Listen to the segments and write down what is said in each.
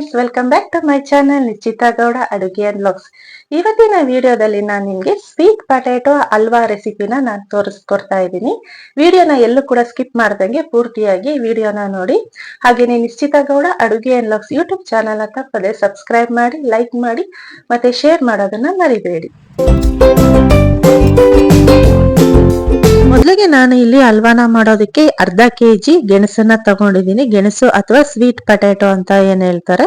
Friends, welcome back to my channel Nishchita Gowda ಅಡುಗೆ and vlogs. ಇವತ್ತಿನ ವಿಡಿಯೋದಲ್ಲಿ ನಾನು ನಿಮಗೆ ಸ್ವೀಟ್ ಪೊಟ್ಯಾಟೊ ಹಲ್ವಾ ರೆಸಿಪಿನ ನಾನು ತೋರಿಸ್ಕೊಡ್ತಾ ಇದ್ದೀನಿ. ವಿಡಿಯೋನ ಎಲ್ಲೂ ಕೂಡ ಸ್ಕಿಪ್ ಮಾಡ್ದಂಗೆ ಪೂರ್ತಿಯಾಗಿ ವಿಡಿಯೋನ ನೋಡಿ. ಹಾಗೇನೆ ನಿಶ್ಚಿತಾ ಗೌಡ ಅಡುಗೆ ಅಂಡ್ ವ್ಲಾಗ್ಸ್ ಯೂಟ್ಯೂಬ್ ಚಾನಲ್ ತಪ್ಪದೆ ಸಬ್ಸ್ಕ್ರೈಬ್ ಮಾಡಿ, ಲೈಕ್ ಮಾಡಿ ಮತ್ತೆ ಶೇರ್ ಮಾಡೋದನ್ನ ಮರಿಬೇಡಿ. ಮೊದಲಿಗೆ ನಾನು ಇಲ್ಲಿ ಹಲ್ವಾನ ಮಾಡೋದಕ್ಕೆ ಅರ್ಧ ಕೆಜಿ ಗೆಣಸನ್ನ ತಗೊಂಡಿದ್ದೀನಿ. ಗೆಣಸು ಅಥವಾ ಸ್ವೀಟ್ ಪೊಟ್ಯಾಟೊ ಅಂತ ಏನ್ ಹೇಳ್ತಾರೆ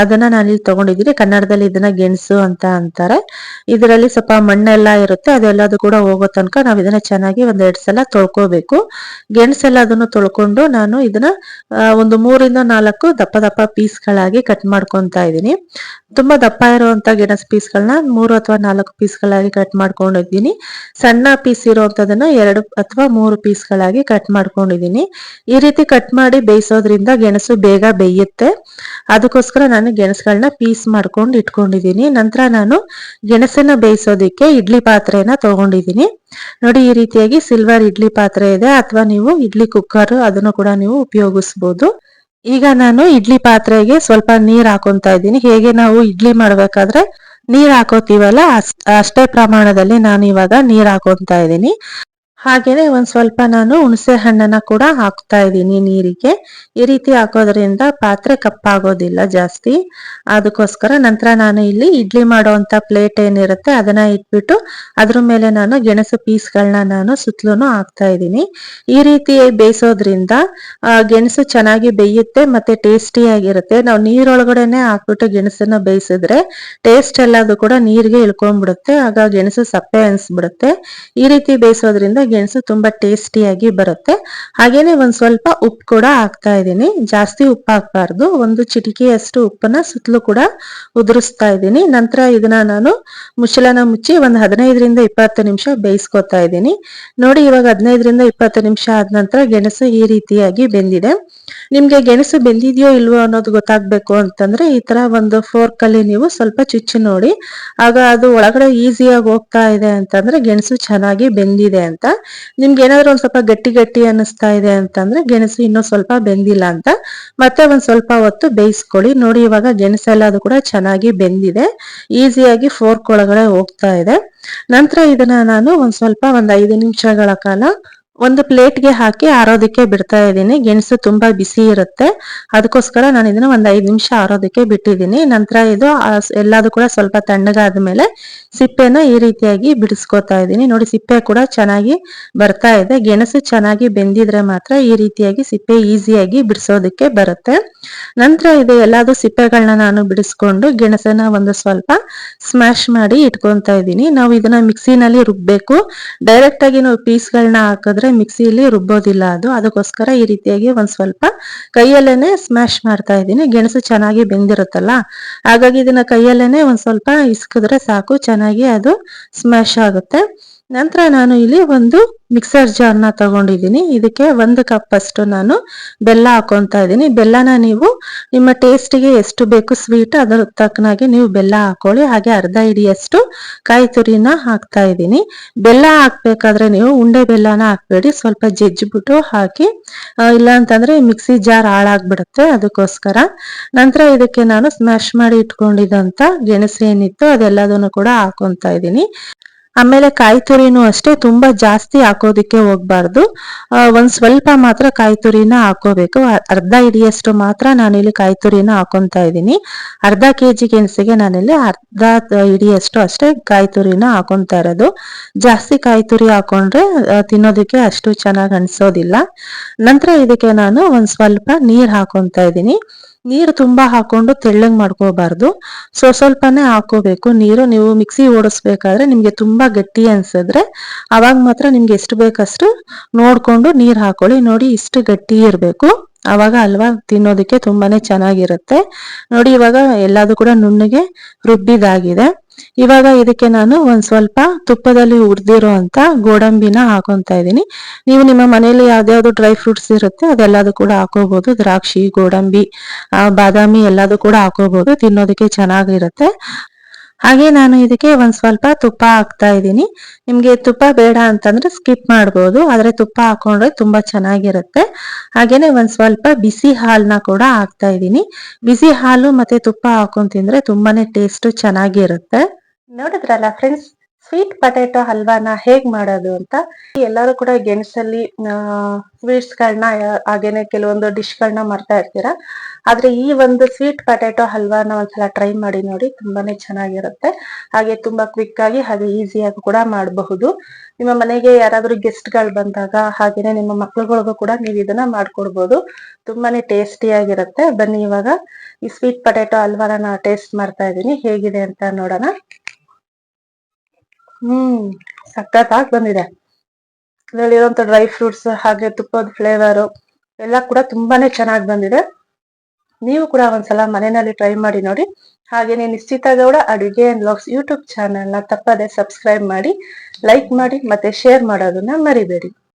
ಅದನ್ನ ನಾನು ಇಲ್ಲಿ ತಗೊಂಡಿದ್ದೀನಿ. ಕನ್ನಡದಲ್ಲಿ ಇದನ್ನ ಗೆಣಸು ಅಂತ ಅಂತಾರೆ. ಇದರಲ್ಲಿ ಸ್ವಲ್ಪ ಮಣ್ಣೆಲ್ಲ ಇರುತ್ತೆ, ಅದೆಲ್ಲದು ಕೂಡ ಹೋಗೋ ತನಕ ನಾವು ಇದನ್ನ ಚೆನ್ನಾಗಿ ಒಂದೆರಡು ಸಲ ತೊಳ್ಕೋಬೇಕು. ಗೆಣಸೆಲ್ಲ ಅದನ್ನು ತೊಳ್ಕೊಂಡು ನಾನು ಇದನ್ನ ಒಂದು 3-4 ದಪ್ಪ ದಪ್ಪ ಪೀಸ್ಗಳಾಗಿ ಕಟ್ ಮಾಡ್ಕೊಂತಾ ಇದ್ದೀನಿ. ತುಂಬಾ ದಪ್ಪ ಇರುವಂತ ಗೆಣಸು ಪೀಸ್ಗಳನ್ನ 3 ಅಥವಾ 4 ಪೀಸ್ಗಳಾಗಿ ಕಟ್ ಮಾಡ್ಕೊಂಡಿದ್ದೀನಿ. ಸಣ್ಣ ಪೀಸ್ ಇರುವಂತದನ್ನ 2 ಅಥವಾ 3 ಪೀಸ್ಗಳಾಗಿ ಕಟ್ ಮಾಡ್ಕೊಂಡಿದ್ದೀನಿ. ಈ ರೀತಿ ಕಟ್ ಮಾಡಿ ಬೇಯಿಸೋದ್ರಿಂದ ಗೆಣಸು ಬೇಗ ಬೇಯುತ್ತೆ. ಅದಕ್ಕೋಸ್ಕರ ನಾನು ಗೆಣಸುಗಳನ್ನ ಪೀಸ್ ಮಾಡ್ಕೊಂಡು ಇಟ್ಕೊಂಡಿದ್ದೀನಿ. ನಂತರ ನಾನು ಗೆಣಸನ್ನ ಬೇಯಿಸೋದಿಕ್ಕೆ ಇಡ್ಲಿ ಪಾತ್ರೆನ ತಗೊಂಡಿದ್ದೀನಿ. ನೋಡಿ, ಈ ರೀತಿಯಾಗಿ ಸಿಲ್ವರ್ ಇಡ್ಲಿ ಪಾತ್ರೆ ಇದೆ, ಅಥವಾ ನೀವು ಇಡ್ಲಿ ಕುಕ್ಕರ್ ಅದನ್ನು ಕೂಡ ನೀವು ಉಪಯೋಗಿಸಬಹುದು. ಈಗ ನಾನು ಇಡ್ಲಿ ಪಾತ್ರೆಗೆ ಸ್ವಲ್ಪ ನೀರ್ ಹಾಕೊಂತಾ ಇದ್ದೀನಿ. ಹೇಗೆ ನಾವು ಇಡ್ಲಿ ಮಾಡ್ಬೇಕಾದ್ರೆ ನೀರ್ ಹಾಕೋತೀವಲ್ಲ ಅಷ್ಟೇ ಪ್ರಮಾಣದಲ್ಲಿ ನಾನು ಇವಾಗ ನೀರ್ ಹಾಕೊಂತಾ ಇದ್ದೀನಿ. ಹಾಗೇನೆ ಒಂದ್ ಸ್ವಲ್ಪ ನಾನು ಹುಣಸೆ ಹಣ್ಣನ್ನ ಕೂಡ ಹಾಕ್ತಾ ಇದ್ದೀನಿ ನೀರಿಗೆ. ಈ ರೀತಿ ಹಾಕೋದ್ರಿಂದ ಪಾತ್ರೆ ಕಪ್ಪಾಗೋದಿಲ್ಲ ಜಾಸ್ತಿ. ಅದಕ್ಕೋಸ್ಕರ ನಂತರ ನಾನು ಇಲ್ಲಿ ಇಡ್ಲಿ ಮಾಡುವಂತ ಪ್ಲೇಟ್ ಏನಿರುತ್ತೆ ಅದನ್ನ ಇಟ್ಬಿಟ್ಟು ಅದ್ರ ಮೇಲೆ ನಾನು ಗೆಣಸು ಪೀಸ್ಗಳನ್ನ ನಾನು ಸುತ್ತಲೂ ಹಾಕ್ತಾ ಇದ್ದೀನಿ. ಈ ರೀತಿ ಬೇಯಿಸೋದ್ರಿಂದ ಗೆಣಸು ಚೆನ್ನಾಗಿ ಬೇಯುತ್ತೆ ಮತ್ತೆ ಟೇಸ್ಟಿ ಆಗಿರುತ್ತೆ. ನಾವು ನೀರೊಳಗಡೆನೆ ಹಾಕ್ಬಿಟ್ಟು ಗೆಣಸನ್ನ ಬೇಯಿಸಿದ್ರೆ ಟೇಸ್ಟ್ ಎಲ್ಲದು ಕೂಡ ನೀರಿಗೆ ಇಳ್ಕೊಂಡ್ಬಿಡುತ್ತೆ, ಆಗ ಗೆಣಸು ಸಪ್ಪೆ ಅನ್ಸ್ಬಿಡುತ್ತೆ. ಈ ರೀತಿ ಬೇಯಿಸೋದ್ರಿಂದ ಗೆಣಸು ತುಂಬಾ ಟೇಸ್ಟಿಯಾಗಿ ಬರುತ್ತೆ. ಹಾಗೇನೆ ಒಂದ್ ಸ್ವಲ್ಪ ಉಪ್ಪು ಕೂಡ ಹಾಕ್ತಾ ಇದ್ದೀನಿ. ಜಾಸ್ತಿ ಉಪ್ಪು ಹಾಕ್ಬಾರ್ದು, ಒಂದು ಚಿಟಿಕೆಯಷ್ಟು ಉಪ್ಪನ್ನ ಸುತ್ತಲೂ ಕೂಡ ಉದುರಿಸ್ತಾ ಇದ್ದೀನಿ. ನಂತರ ಇದನ್ನ ನಾನು ಮುಚ್ಚಳನ ಮುಚ್ಚಿ ಒಂದು 15-20 ನಿಮಿಷ ಬೇಯಿಸ್ಕೊತಾ ಇದ್ದೀನಿ. ನೋಡಿ, ಇವಾಗ 15-20 ನಿಮಿಷ ಆದ ನಂತರ ಗೆಣಸು ಈ ರೀತಿಯಾಗಿ ಬೆಂದಿದೆ. ನಿಮ್ಗೆ ಗೆಣಸು ಬೆಂದಿದೆಯೋ ಇಲ್ವೋ ಅನ್ನೋದು ಗೊತ್ತಾಗ್ಬೇಕು ಅಂತಂದ್ರೆ ಈ ತರ ಒಂದು ಫೋರ್ಕ್ ಅಲ್ಲಿ ನೀವು ಸ್ವಲ್ಪ ಚುಚ್ಚಿ ನೋಡಿ, ಆಗ ಅದು ಒಳಗಡೆ ಈಸಿಯಾಗಿ ಹೋಗ್ತಾ ಇದೆ ಅಂತಂದ್ರೆ ಗೆಣಸು ಚೆನ್ನಾಗಿ ಬೆಂದಿದೆ ಅಂತ. ನಿಮ್ಗೆ ಏನಾದ್ರು ಒಂದ್ ಸ್ವಲ್ಪ ಗಟ್ಟಿ ಗಟ್ಟಿ ಅನ್ನಿಸ್ತಾ ಇದೆ ಅಂತಂದ್ರೆ ಗೆಣಸು ಇನ್ನೂ ಸ್ವಲ್ಪ ಬೆಂದಿಲ್ಲ ಅಂತ. ಮತ್ತೆ ಒಂದ್ ಸ್ವಲ್ಪ ಹೊತ್ತು ಬೇಯಿಸ್ಕೊಳ್ಳಿ. ನೋಡಿ, ಇವಾಗ ಗೆಣಸೆಲ್ಲ ಅದು ಕೂಡ ಚೆನ್ನಾಗಿ ಬೆಂದಿದೆ, ಈಸಿಯಾಗಿ ಫೋರ್ಕ್ ಒಳಗಡೆ ಹೋಗ್ತಾ ಇದೆ. ನಂತರ ಇದನ್ನ ನಾನು ಒಂದ್ 5 ನಿಮಿಷಗಳ ಕಾಲ ಒಂದು ಪ್ಲೇಟ್ಗೆ ಹಾಕಿ ಆರೋದಕ್ಕೆ ಬಿಡ್ತಾ ಇದ್ದೀನಿ. ಗೆಣಸು ತುಂಬಾ ಬಿಸಿ ಇರುತ್ತೆ, ಅದಕ್ಕೋಸ್ಕರ ನಾನು ಇದನ್ನ ಒಂದ್ 5 ನಿಮಿಷ ಆರೋದಕ್ಕೆ ಬಿಟ್ಟಿದ್ದೀನಿ. ನಂತರ ಇದು ಎಲ್ಲದು ಕೂಡ ಸ್ವಲ್ಪ ತಣ್ಣಗಾದ್ಮೇಲೆ ಸಿಪ್ಪೆನ ಈ ರೀತಿಯಾಗಿ ಬಿಡಿಸ್ಕೊತಾ ಇದ್ದೀನಿ. ನೋಡಿ, ಸಿಪ್ಪೆ ಕೂಡ ಚೆನ್ನಾಗಿ ಬರ್ತಾ ಇದೆ. ಗೆಣಸು ಚೆನ್ನಾಗಿ ಬೆಂದಿದ್ರೆ ಮಾತ್ರ ಈ ರೀತಿಯಾಗಿ ಸಿಪ್ಪೆ ಈಸಿಯಾಗಿ ಬಿಡಿಸೋದಕ್ಕೆ ಬರುತ್ತೆ. ನಂತರ ಇದು ಎಲ್ಲದು ಸಿಪ್ಪೆಗಳನ್ನ ನಾನು ಬಿಡಿಸ್ಕೊಂಡು ಗೆಣಸನ್ನ ಒಂದು ಸ್ವಲ್ಪ ಸ್ಮ್ಯಾಶ್ ಮಾಡಿ ಇಟ್ಕೊಂತಾ ಇದ್ದೀನಿ. ನಾವು ಇದನ್ನ ಮಿಕ್ಸಿನಲ್ಲಿ ರುಬ್ಬೇಕು. ಡೈರೆಕ್ಟ್ ಆಗಿ ನಾವು ಪೀಸ್ಗಳನ್ನ ಹಾಕಿದ್ರೆ ಮಿಕ್ಸಿಲಿ ರುಬ್ಬೋದಿಲ್ಲ ಅದು. ಅದಕ್ಕೋಸ್ಕರ ಈ ರೀತಿಯಾಗಿ ಒಂದ್ ಸ್ವಲ್ಪ ಕೈಯಲ್ಲೇನೆ ಸ್ಮ್ಯಾಶ್ ಮಾಡ್ತಾ ಇದ್ದೀನಿ. ಗೆಣಸು ಚೆನ್ನಾಗಿ ಬೆಂದಿರುತ್ತಲ್ಲ, ಹಾಗಾಗಿ ಇದನ್ನ ಕೈಯಲ್ಲೇನೆ ಒಂದ್ ಸ್ವಲ್ಪ ಇಸ್ಕಿದ್ರೆ ಸಾಕು, ಚೆನ್ನಾಗಿ ಅದು ಸ್ಮ್ಯಾಶ್ ಆಗುತ್ತೆ. ನಂತರ ನಾನು ಇಲ್ಲಿ ಒಂದು ಮಿಕ್ಸರ್ ಜಾರ್ನ ತಗೊಂಡಿದ್ದೀನಿ. ಇದಕ್ಕೆ 1 ಕಪ್ ಅಷ್ಟು ನಾನು ಬೆಲ್ಲ ಹಾಕೊಂತಾ ಇದ್ದೀನಿ. ಬೆಲ್ಲನ ನೀವು ನಿಮ್ಮ ಟೇಸ್ಟಿಗೆ ಎಷ್ಟು ಬೇಕು ಸ್ವೀಟ್ ಅದರ ತಕ್ಕನಾಗಿ ನೀವು ಬೆಲ್ಲ ಹಾಕೊಳ್ಳಿ. ಹಾಗೆ ಅರ್ಧ ಹಿಡಿಯಷ್ಟು ಕಾಯಿ ತುರಿನ ಹಾಕ್ತಾ ಇದ್ದೀನಿ. ಬೆಲ್ಲ ಹಾಕ್ಬೇಕಾದ್ರೆ ನೀವು ಉಂಡೆ ಬೆಲ್ಲನ ಹಾಕ್ಬೇಡಿ, ಸ್ವಲ್ಪ ಜಜ್ಜಿಬಿಟ್ಟು ಹಾಕಿ, ಇಲ್ಲ ಅಂತಂದ್ರೆ ಮಿಕ್ಸಿ ಜಾರ್ ಹಾಳಾಗ್ಬಿಡುತ್ತೆ. ಅದಕ್ಕೋಸ್ಕರ ನಂತರ ಇದಕ್ಕೆ ನಾನು ಸ್ಮ್ಯಾಶ್ ಮಾಡಿ ಇಟ್ಕೊಂಡಿದ್ದಂತ ಗೆಣಸು ಏನಿತ್ತು ಅದೆಲ್ಲದನ್ನು ಕೂಡ ಹಾಕೊಂತಾ ಇದ್ದೀನಿ. ಆಮೇಲೆ ಕಾಯಿ ತುರಿನೂ ಅಷ್ಟೇ ತುಂಬಾ ಜಾಸ್ತಿ ಹಾಕೋದಿಕ್ಕೆ ಹೋಗ್ಬಾರ್ದು, ಒಂದ್ ಸ್ವಲ್ಪ ಮಾತ್ರ ಕಾಯಿ ತುರಿನ ಹಾಕೋಬೇಕು. ಅರ್ಧ ಹಿಡಿಯಷ್ಟು ಮಾತ್ರ ನಾನಿಲ್ಲಿ ಕಾಯಿ ತುರಿನ ಹಾಕೊಂತಾ ಇದ್ದೀನಿ. ಅರ್ಧ ಕೆಜಿ ಗೆಣಸಿಗೆ ನಾನಿಲ್ಲಿ ಅರ್ಧ ಹಿಡಿಯಷ್ಟು ಅಷ್ಟೇ ಕಾಯಿ ತುರಿನ ಹಾಕೊಂತಾ ಇರೋದು. ಜಾಸ್ತಿ ಕಾಯಿ ತುರಿ ಹಾಕೊಂಡ್ರೆ ತಿನ್ನೋದಕ್ಕೆ ಅಷ್ಟು ಚೆನ್ನಾಗಿ ಅನ್ಸೋದಿಲ್ಲ. ನಂತರ ಇದಕ್ಕೆ ನಾನು ಒಂದ್ ಸ್ವಲ್ಪ ನೀರ್ ಹಾಕೊಂತಾ ಇದ್ದೀನಿ. ನೀರು ತುಂಬಾ ಹಾಕೊಂಡು ತೆಳ್ಳಗ್ ಮಾಡ್ಕೋಬಾರ್ದು, ಸ್ವಲ್ಪನೇ ಹಾಕೋಬೇಕು ನೀರು. ನೀವು ಮಿಕ್ಸಿ ಓಡಿಸ್ಬೇಕಾದ್ರೆ ನಿಮ್ಗೆ ತುಂಬಾ ಗಟ್ಟಿ ಅನ್ಸಿದ್ರೆ ಅವಾಗ ಮಾತ್ರ ನಿಮ್ಗೆ ಎಷ್ಟು ಬೇಕಷ್ಟು ನೋಡ್ಕೊಂಡು ನೀರ್ ಹಾಕೊಳ್ಳಿ. ನೋಡಿ, ಇಷ್ಟು ಗಟ್ಟಿ ಇರ್ಬೇಕು, ಅವಾಗ ಹಲ್ವಾ ತಿನ್ನೋದಕ್ಕೆ ತುಂಬಾನೇ ಚೆನ್ನಾಗಿರುತ್ತೆ. ನೋಡಿ, ಇವಾಗ ಎಲ್ಲದು ಕೂಡ ನುಣ್ಣಗೆ ರುಬ್ಬಿದಾಗಿದೆ. ಇವಾಗ ಇದಕ್ಕೆ ನಾನು ಒಂದ್ ಸ್ವಲ್ಪ ತುಪ್ಪದಲ್ಲಿ ಹುರಿದಿರೋ ಅಂತ ಗೋಡಂಬಿನ ಹಾಕೊಂತಾ ಇದ್ದೀನಿ. ನೀವು ನಿಮ್ಮ ಮನೆಯಲ್ಲಿ ಯಾವ್ದಾವ್ದು ಡ್ರೈ ಫ್ರೂಟ್ಸ್ ಇರುತ್ತೆ ಅದೆಲ್ಲದು ಕೂಡ ಹಾಕೋಬಹುದು. ದ್ರಾಕ್ಷಿ, ಗೋಡಂಬಿ, ಬಾದಾಮಿ ಎಲ್ಲದು ಕೂಡ ಹಾಕೋಬಹುದು, ತಿನ್ನೋದಕ್ಕೆ ಚೆನ್ನಾಗಿರುತ್ತೆ. ಹಾಗೆ ನಾನು ಇದಕ್ಕೆ ಒಂದ್ ಸ್ವಲ್ಪ ತುಪ್ಪ ಹಾಕ್ತಾ ಇದ್ದೀನಿ. ನಿಮ್ಗೆ ತುಪ್ಪ ಬೇಡ ಅಂತಂದ್ರೆ ಸ್ಕಿಪ್ ಮಾಡ್ಬೋದು, ಆದ್ರೆ ತುಪ್ಪ ಹಾಕೊಂಡ್ರೆ ತುಂಬಾ ಚೆನ್ನಾಗಿರುತ್ತೆ. ಹಾಗೇನೆ ಒಂದ್ ಸ್ವಲ್ಪ ಬಿಸಿ ಹಾಲನ್ನ ಕೂಡ ಹಾಕ್ತಾ ಇದ್ದೀನಿ. ಬಿಸಿ ಹಾಲು ಮತ್ತೆ ತುಪ್ಪ ಹಾಕೊಂಡ್ ತಿಂದ್ರೆ ತುಂಬಾನೇ ಟೇಸ್ಟ್ ಚೆನ್ನಾಗಿರುತ್ತೆ. ನೋಡಿದ್ರಲ್ಲ ಫ್ರೆಂಡ್ಸ್, ಸ್ವೀಟ್ ಪೊಟ್ಯಾಟೊ ಹಲ್ವಾನ ಹೇಗ್ ಮಾಡೋದು ಅಂತ. ಎಲ್ಲರೂ ಕೂಡ ಗೆಣಸಲ್ಲಿ ಸ್ವೀಟ್ಸ್ ಗಳನ್ನ ಹಾಗೇನೆ ಕೆಲವೊಂದು ಡಿಶ್ ಗಳನ್ನ ಮಾಡ್ತಾ ಇರ್ತೀರಾ. ಆದ್ರೆ ಈ ಒಂದು ಸ್ವೀಟ್ ಪೊಟ್ಯಾಟೊ ಹಲ್ವಾನ ಒಂದ್ಸಲ ಟ್ರೈ ಮಾಡಿ ನೋಡಿ, ತುಂಬಾನೇ ಚೆನ್ನಾಗಿರುತ್ತೆ. ಹಾಗೆ ತುಂಬಾ ಕ್ವಿಕ್ ಆಗಿ ಹಾಗೆ ಈಸಿಯಾಗಿ ಕೂಡ ಮಾಡಬಹುದು. ನಿಮ್ಮ ಮನೆಗೆ ಯಾರಾದ್ರೂ ಗೆಸ್ಟ್ ಗಳು ಬಂದಾಗ ಹಾಗೇನೆ ನಿಮ್ಮ ಮಕ್ಳುಗಳಿಗೂ ಕೂಡ ನೀವು ಇದನ್ನ ಮಾಡ್ಕೊಡ್ಬೋದು. ತುಂಬಾನೇ ಟೇಸ್ಟಿ ಆಗಿರುತ್ತೆ. ಬನ್ನಿ ಇವಾಗ ಈ ಸ್ವೀಟ್ ಪೊಟ್ಯಾಟೊ ಹಲ್ವಾನ ಟೇಸ್ಟ್ ಮಾಡ್ತಾ ಇದೀನಿ, ಹೇಗಿದೆ ಅಂತ ನೋಡೋಣ. ಸಖತ್ತಾಗಿ ಬಂದಿದೆ. ಇದ್ರಲ್ಲಿರುವಂತ ಡ್ರೈ ಫ್ರೂಟ್ಸ್ ಹಾಗೆ ತುಪ್ಪದ ಫ್ಲೇವರ್ ಎಲ್ಲ ಕೂಡ ತುಂಬಾನೇ ಚೆನ್ನಾಗಿ ಬಂದಿದೆ. ನೀವು ಕೂಡ ಒಂದ್ಸಲ ಮನೆಯಲ್ಲಿ ಟ್ರೈ ಮಾಡಿ ನೋಡಿ. ಹಾಗೇನೆ ನಿಶ್ಚಿತ ಗೌಡ ಅಡುಗೆ ಅಂಡ್ ವ್ಲಾಗ್ಸ್ ಯೂಟ್ಯೂಬ್ ಚಾನೆಲ್ ನ ತಪ್ಪದೆ ಸಬ್ಸ್ಕ್ರೈಬ್ ಮಾಡಿ, ಲೈಕ್ ಮಾಡಿ ಮತ್ತೆ ಶೇರ್ ಮಾಡೋದನ್ನ ಮರಿಬೇಡಿ.